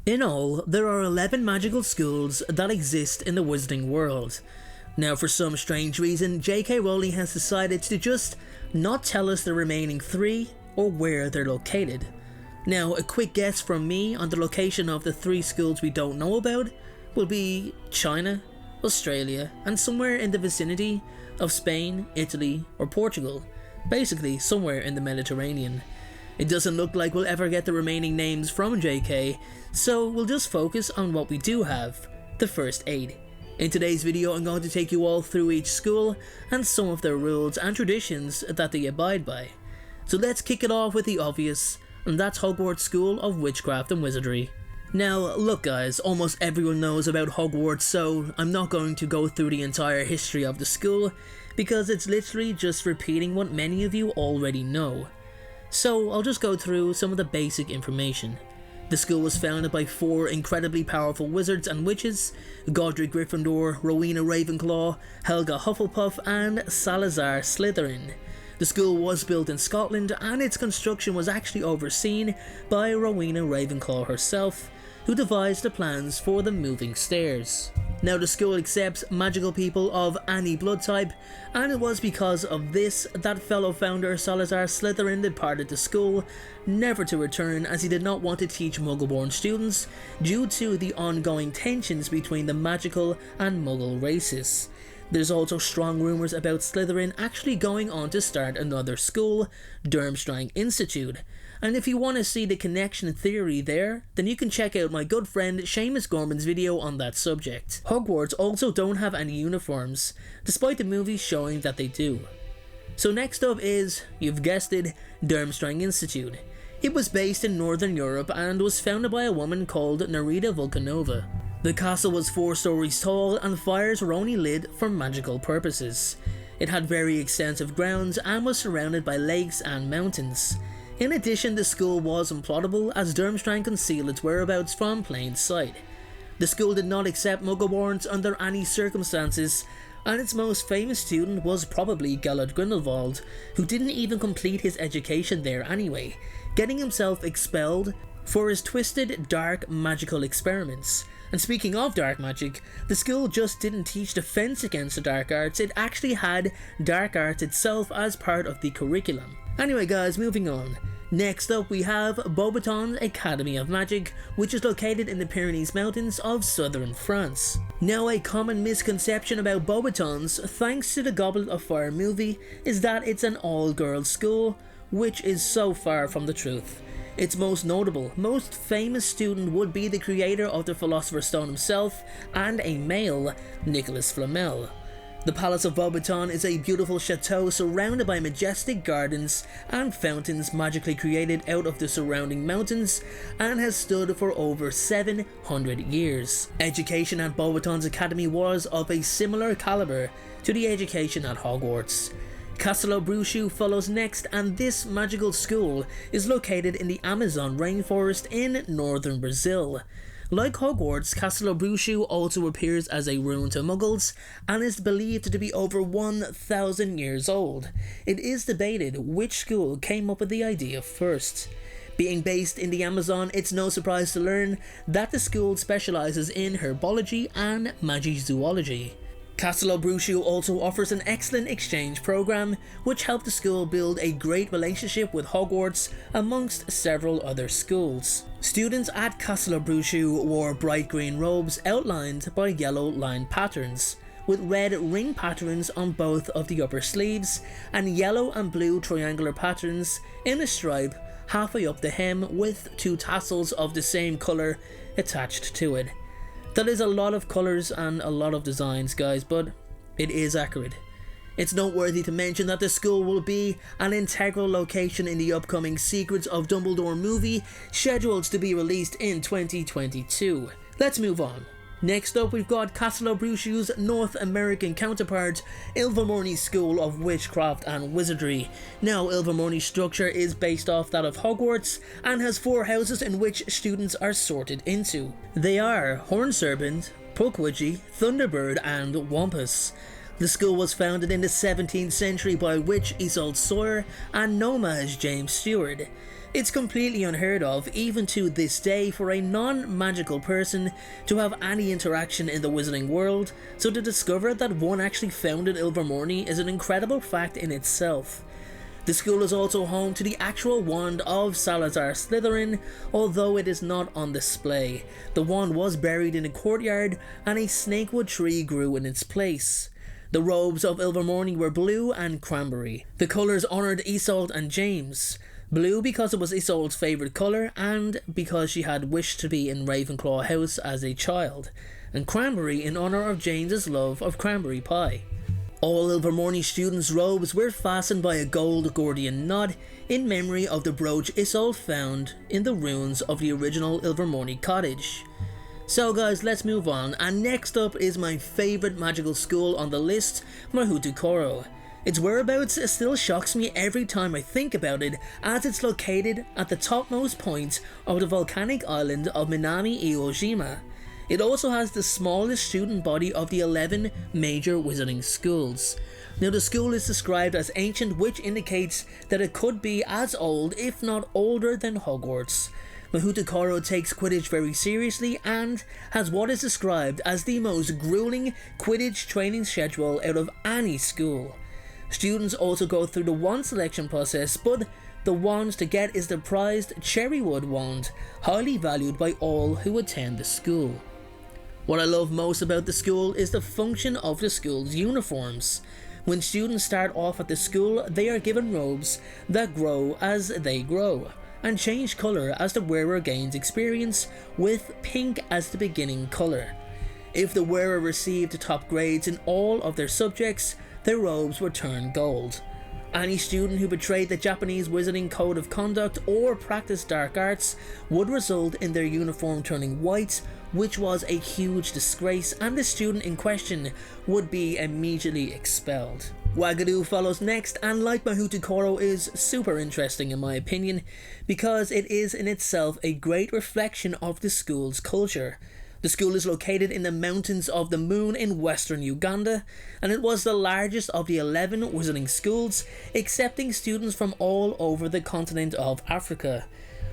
In all, there are 11 magical schools that exist in the wizarding world. Now, for some strange reason, J.K. Rowling has decided to just not tell us the remaining 3 or where they're located. Now, a quick guess from me on the location of the 3 schools we don't know about will be China, Australia, and somewhere in the vicinity of Spain, Italy, or Portugal. Basically, somewhere in the Mediterranean. It doesn't look like we'll ever get the remaining names from JK, so we'll just focus on what we do have, the first 8. In today's video, I'm going to take you all through each school and some of their rules and traditions that they abide by. So let's kick it off with the obvious, and that's Hogwarts School of Witchcraft and Wizardry. Now, look guys, almost everyone knows about Hogwarts, so I'm not going to go through the entire history of the school, because it's literally just repeating what many of you already know. So I'll just go through some of the basic information. The school was founded by 4 incredibly powerful wizards and witches: Godric Gryffindor, Rowena Ravenclaw, Helga Hufflepuff, and Salazar Slytherin. The school was built in Scotland, and its construction was actually overseen by Rowena Ravenclaw herself, who devised the plans for the moving stairs. Now, the school accepts magical people of any blood type, and it was because of this that fellow founder Salazar Slytherin departed the school, never to return, as he did not want to teach Muggle-born students due to the ongoing tensions between the magical and Muggle races. There's also strong rumours about Slytherin actually going on to start another school, Durmstrang Institute. And if you want to see the connection theory there, then you can check out my good friend Seamus Gorman's video on that subject. Hogwarts also don't have any uniforms, despite the movies showing that they do. So next up is, you've guessed it, Durmstrang Institute. It was based in Northern Europe and was founded by a woman called Nerida Vulcanova. The castle was 4 stories tall and fires were only lit for magical purposes. It had very extensive grounds and was surrounded by lakes and mountains. In addition, the school was unplottable, as Durmstrang concealed its whereabouts from plain sight. The school did not accept Muggleborns under any circumstances, and its most famous student was probably Gellert Grindelwald, who didn't even complete his education there anyway, getting himself expelled for his twisted, dark, magical experiments. And speaking of dark magic, the school just didn't teach defense against the dark arts, it actually had dark arts itself as part of the curriculum. Anyway guys, moving on. Next up we have Beauxbatons Academy of Magic, which is located in the Pyrenees Mountains of southern France. Now, a common misconception about Beauxbatons, thanks to the Goblet of Fire movie, is that it's an all-girls school, which is so far from the truth. Its most notable, most famous student would be the creator of the Philosopher's Stone himself, and a male, Nicolas Flamel. The Palace of Beauxbaton is a beautiful chateau surrounded by majestic gardens and fountains magically created out of the surrounding mountains, and has stood for over 700 years. Education at Beauxbatons Academy was of a similar caliber to the education at Hogwarts. Castelo Branco follows next, and this magical school is located in the Amazon rainforest in northern Brazil. Like Hogwarts, Castelo Branco also appears as a ruin to Muggles and is believed to be over 1,000 years old. It is debated which school came up with the idea first. Being based in the Amazon, it's no surprise to learn that the school specialises in herbology and magizoology. Castelo Branco also offers an excellent exchange program, which helped the school build a great relationship with Hogwarts amongst several other schools. Students at Castelo Branco wore bright green robes outlined by yellow line patterns, with red ring patterns on both of the upper sleeves, and yellow and blue triangular patterns in a stripe halfway up the hem with 2 tassels of the same colour attached to it. That is a lot of colours and a lot of designs guys, but it is accurate. It's noteworthy to mention that the school will be an integral location in the upcoming Secrets of Dumbledore movie, scheduled to be released in 2022. Let's move on. Next up we've got Castelo Branco's North American counterpart, Ilvermorny School of Witchcraft and Wizardry. Now, Ilvermorny's structure is based off that of Hogwarts and has 4 houses in which students are sorted into. They are Horned Serpent, Pukwudgie, Thunderbird and Wampus. The school was founded in the 17th century by witch Isolde Sawyer and nomad James Stewart. It's completely unheard of, even to this day, for a non-magical person to have any interaction in the wizarding world, so to discover that one actually founded Ilvermorny is an incredible fact in itself. The school is also home to the actual wand of Salazar Slytherin, although it is not on display. The wand was buried in a courtyard and a snakewood tree grew in its place. The robes of Ilvermorny were blue and cranberry. The colours honoured Isolde and James. Blue because it was Isolde's favourite colour and because she had wished to be in Ravenclaw House as a child, and cranberry in honour of James's love of cranberry pie. All Ilvermorny students' robes were fastened by a gold Gordian knot in memory of the brooch Isolde found in the ruins of the original Ilvermorny cottage. So guys, let's move on, and next up is my favourite magical school on the list, Mahutukoro. Its whereabouts still shocks me every time I think about it, as it's located at the topmost point of the volcanic island of Minami Iwo-jima. It also has the smallest student body of the 11 major wizarding schools. Now the school is described as ancient, which indicates that it could be as old, if not older, than Hogwarts. Mahutukoro takes Quidditch very seriously and has what is described as the most grueling Quidditch training schedule out of any school. Students also go through the wand selection process, but the wand to get is the prized Cherrywood wand, highly valued by all who attend the school. What I love most about the school is the function of the school's uniforms. When students start off at the school, they are given robes that grow as they grow, and change colour as the wearer gains experience, with pink as the beginning colour. If the wearer received top grades in all of their subjects, their robes were turned gold. Any student who betrayed the Japanese wizarding code of conduct or practiced dark arts would result in their uniform turning white, which was a huge disgrace, and the student in question would be immediately expelled. Wagadu follows next, and like Mahutukoro is super interesting in my opinion, because it is in itself a great reflection of the school's culture. The school is located in the Mountains of the Moon in western Uganda, and it was the largest of the 11 wizarding schools, accepting students from all over the continent of Africa.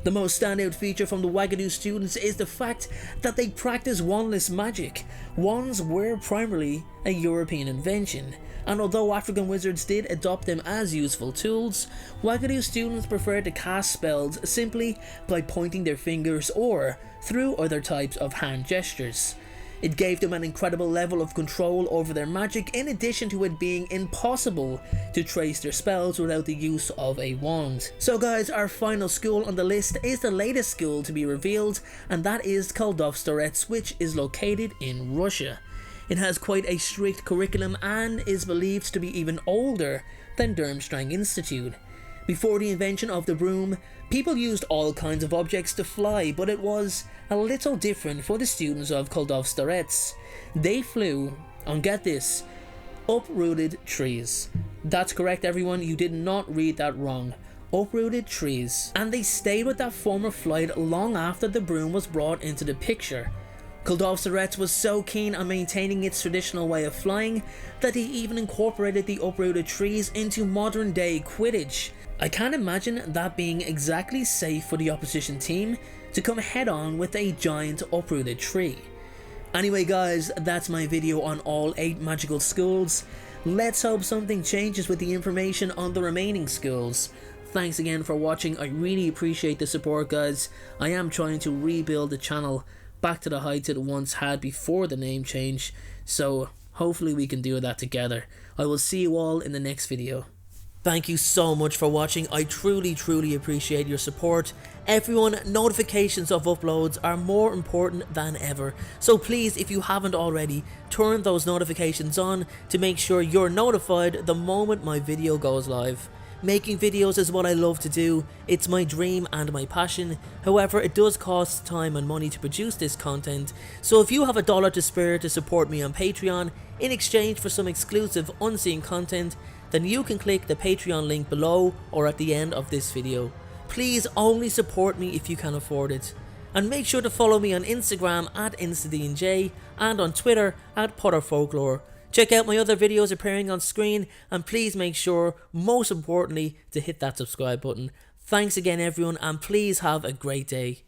The most standout feature from the Wagadu students is the fact that they practice wandless magic. Wands were primarily a European invention, and although African wizards did adopt them as useful tools, Wagadu students preferred to cast spells simply by pointing their fingers or through other types of hand gestures. It gave them an incredible level of control over their magic, in addition to it being impossible to trace their spells without the use of a wand. So guys, our final school on the list is the latest school to be revealed, and that is Koldovstorets, which is located in Russia. It has quite a strict curriculum and is believed to be even older than Durmstrang Institute. Before the invention of the broom, people used all kinds of objects to fly, but it was a little different for the students of Koldovstorets. They flew on, get this, uprooted trees. That's correct everyone, you did not read that wrong. Uprooted trees. And they stayed with that form of flight long after the broom was brought into the picture. Koldovstorets was so keen on maintaining its traditional way of flying that he even incorporated the uprooted trees into modern day Quidditch. I can't imagine that being exactly safe for the opposition team to come head on with a giant uprooted tree. Anyway guys, that's my video on all 8 magical schools. Let's hope something changes with the information on the remaining schools. Thanks again for watching, I really appreciate the support guys. I am trying to rebuild the channel back to the heights it once had before the name change, so hopefully we can do that together. I will see you all in the next video. Thank you so much for watching, I truly appreciate your support. Everyone, notifications of uploads are more important than ever, so please, if you haven't already, turn those notifications on to make sure you're notified the moment my video goes live. Making videos is what I love to do, it's my dream and my passion. However, it does cost time and money to produce this content, so if you have $1 to spare to support me on Patreon in exchange for some exclusive unseen content, then you can click the Patreon link below or at the end of this video. Please only support me if you can afford it. And make sure to follow me on Instagram at InstaDNJ and on Twitter at PotterFolklore Check out my other videos appearing on screen, and please make sure, most importantly, to hit that subscribe button. Thanks again everyone, and please have a great day.